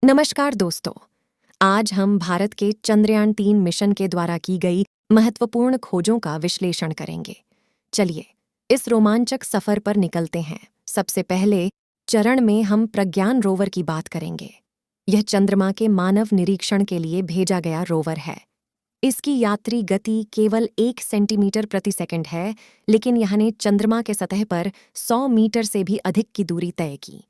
नमस्कार दोस्तों। आज हम भारत के चंद्रयान-3 मिशन के द्वारा की गई महत्वपूर्ण खोजों का विश्लेषण करेंगे। चलिए इस रोमांचक सफर पर निकलते हैं। सबसे पहले चरण में हम प्रज्ञान रोवर की बात करेंगे। यह चंद्रमा के मानव निरीक्षण के लिए भेजा गया रोवर है। इसकी यात्री गति केवल 1 सेंटीमीटर प्रति सेकंड है, लेकिन यह ने चंद्रमा के सतह पर 100 मीटर से भी अधिक की दूरी तय की।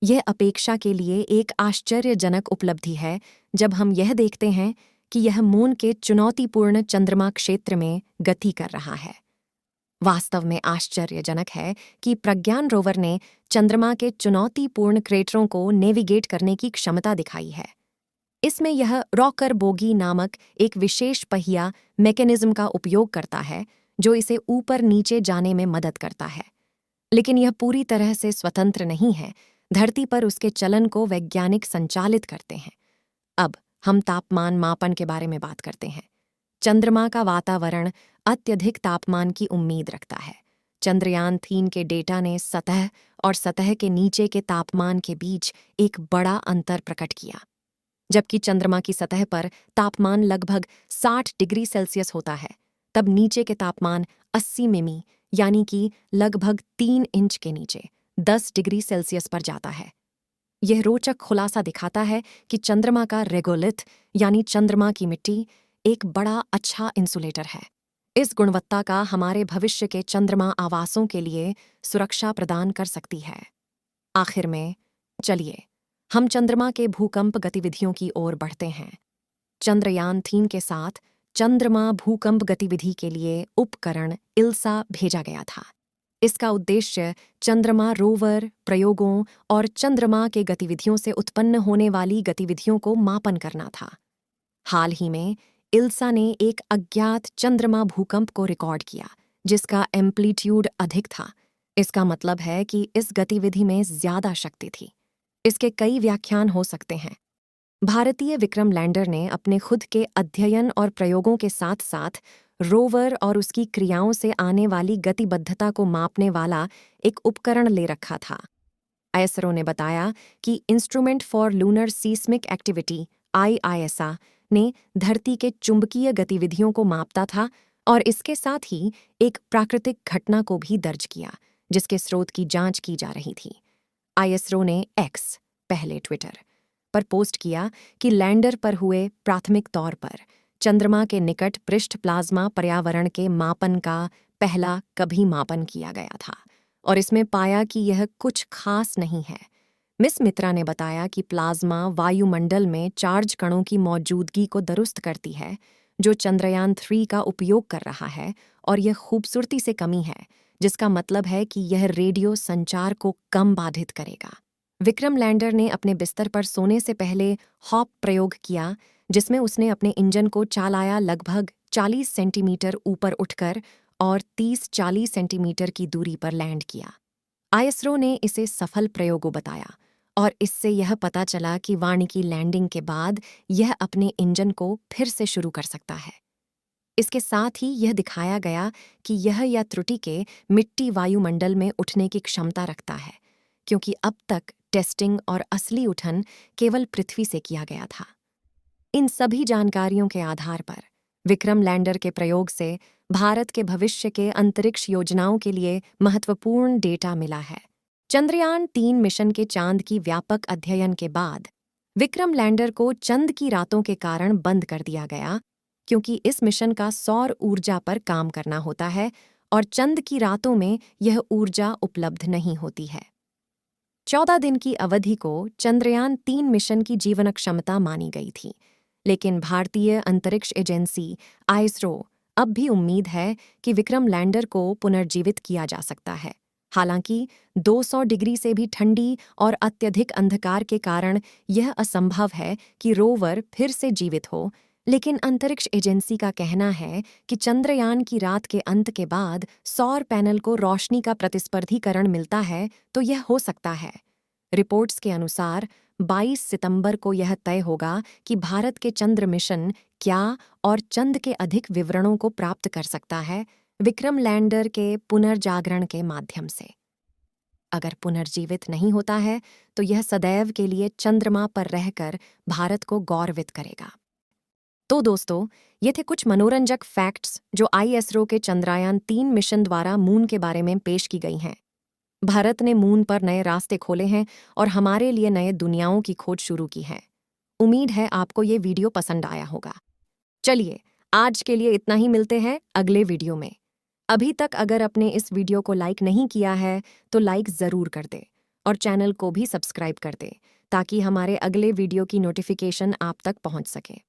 यह अपेक्षा के लिए एक आश्चर्यजनक उपलब्धि है जब हम यह देखते हैं कि यह मून के चुनौतीपूर्ण चंद्रमा क्षेत्र में गति कर रहा है। वास्तव में आश्चर्यजनक है कि प्रज्ञान रोवर ने चंद्रमा के चुनौतीपूर्ण क्रेटरों को नेविगेट करने की क्षमता दिखाई है। इसमें यह रॉकर बोगी नामक एक विशेष पहिया मैकेनिज्म का उपयोग करता है जो इसे ऊपर नीचे जाने में मदद करता है। लेकिन यह पूरी तरह से स्वतंत्र नहीं है। धरती पर उसके चलन को वैज्ञानिक संचालित करते हैं। अब हम तापमान मापन के बारे में बात करते हैं। चंद्रमा का वातावरण अत्यधिक तापमान की उम्मीद रखता है। चंद्रयान-3 के डेटा ने सतह और सतह के नीचे के तापमान के बीच एक बड़ा अंतर प्रकट किया। जबकि चंद्रमा की सतह पर तापमान लगभग 60 डिग्री सेल्सियस होता है, तब नीचे के तापमान 80 मिमी यानी कि लगभग 3 इंच के नीचे 10 डिग्री सेल्सियस पर जाता है। यह रोचक खुलासा दिखाता है कि चंद्रमा का रेगोलिथ यानी चंद्रमा की मिट्टी एक बड़ा अच्छा इंसुलेटर है। इस गुणवत्ता का हमारे भविष्य के चंद्रमा आवासों के लिए सुरक्षा प्रदान कर सकती है। आखिर में चलिए हम चंद्रमा के भूकंप गतिविधियों की ओर बढ़ते हैं। चंद्रयान-3 के साथ चंद्रमा भूकंप गतिविधि के लिए उपकरण इल्सा भेजा गया था। इसका उद्देश्य चंद्रमा रोवर प्रयोगों और चंद्रमा के गतिविधियों से उत्पन्न होने वाली गतिविधियों को मापन करना था। हाल ही में इल्सा ने एक अज्ञात चंद्रमा भूकंप को रिकॉर्ड किया जिसका एम्पलीट्यूड अधिक था। इसका मतलब है कि इस गतिविधि में ज्यादा शक्ति थी। इसके कई व्याख्यान हो सकते हैं। भारतीय विक्रम लैंडर ने अपने खुद के अध्ययन और प्रयोगों के साथ साथ रोवर और उसकी क्रियाओं से आने वाली गतिबद्धता को मापने वाला एक उपकरण ले रखा था। आईएसआरओ ने बताया कि instrument for lunar seismic activity IISA ने धरती के चुंबकीय गतिविधियों को मापता था और इसके साथ ही एक प्राकृतिक घटना को भी दर्ज किया जिसके स्रोत की जांच की जा रही थी। आईएसआरओ ने एक्स पहले ट्विटर पर पोस्ट किया कि लैंडर पर हुए प्राथमिक तौर पर चंद्रमा के निकट पृष्ठ प्लाज्मा पर्यावरण के मापन का पहला कभी मापन किया गया था और इसमें पाया कि यह कुछ खास नहीं है। मिस मित्रा ने बताया कि प्लाज्मा वायुमंडल में चार्ज कणों की मौजूदगी को दुरुस्त करती है जो चंद्रयान-3 का उपयोग कर रहा है और यह खूबसूरती से कमी है जिसका मतलब है कि यह रेडियो संचार को कम बाधित करेगा। विक्रम लैंडर ने अपने बिस्तर पर सोने से पहले हॉप प्रयोग किया जिसमें उसने अपने इंजन को चालाया लगभग 40 सेंटीमीटर ऊपर उठकर और 30-40 सेंटीमीटर की दूरी पर लैंड किया। आईएसआरओ ने इसे सफल प्रयोगों बताया और इससे यह पता चला कि वानिकी लैंडिंग के बाद यह अपने इंजन को फिर से शुरू कर सकता है। इसके साथ ही यह दिखाया गया कि यह या त्रुटि के मिट्टी वायुमंडल में उठने की क्षमता रखता है, क्योंकि अब तक टेस्टिंग और असली उठन केवल पृथ्वी से किया गया था। इन सभी जानकारियों के आधार पर विक्रम लैंडर के प्रयोग से भारत के भविष्य के अंतरिक्ष योजनाओं के लिए महत्वपूर्ण डेटा मिला है। चंद्रयान-3 मिशन के चांद की व्यापक अध्ययन के बाद विक्रम लैंडर को चंद की रातों के कारण बंद कर दिया गया, क्योंकि इस मिशन का सौर ऊर्जा पर काम करना होता है और चंद की रातों में यह ऊर्जा उपलब्ध नहीं होती है। 14 दिन की अवधि को चंद्रयान-3 मिशन की जीवन क्षमता मानी गई थी, लेकिन भारतीय अंतरिक्ष एजेंसी आईएसआरओ अब भी उम्मीद है कि विक्रम लैंडर को पुनर्जीवित किया जा सकता है। हालांकि 200 डिग्री से भी ठंडी और अत्यधिक अंधकार के कारण यह असंभव है कि रोवर फिर से जीवित हो, लेकिन अंतरिक्ष एजेंसी का कहना है कि चंद्रयान की रात के अंत के बाद सौर पैनल को रोशनी का प्रतिस्पर्धीकरण मिलता है तो यह हो सकता है। रिपोर्ट्स के अनुसार 22 सितंबर को यह तय होगा कि भारत के चंद्र मिशन क्या और चंद के अधिक विवरणों को प्राप्त कर सकता है विक्रम लैंडर के पुनर्जागरण के माध्यम से। अगर पुनर्जीवित नहीं होता है तो यह सदैव के लिए चंद्रमा पर रहकर भारत को गौरवित करेगा। तो दोस्तों, ये थे कुछ मनोरंजक फैक्ट्स जो आईएसआरओ के चंद्रयान-3 मिशन द्वारा मून के बारे में पेश की गई हैं। भारत ने मून पर नए रास्ते खोले हैं और हमारे लिए नए दुनियाओं की खोज शुरू की है। उम्मीद है आपको ये वीडियो पसंद आया होगा। चलिए, आज के लिए इतना ही, मिलते हैं अगले वीडियो में। अभी तक अगर आपने इस वीडियो को लाइक नहीं किया है तो लाइक ज़रूर कर दे और चैनल को भी सब्सक्राइब कर दे ताकि हमारे अगले वीडियो की नोटिफिकेशन आप तक पहुंच सके।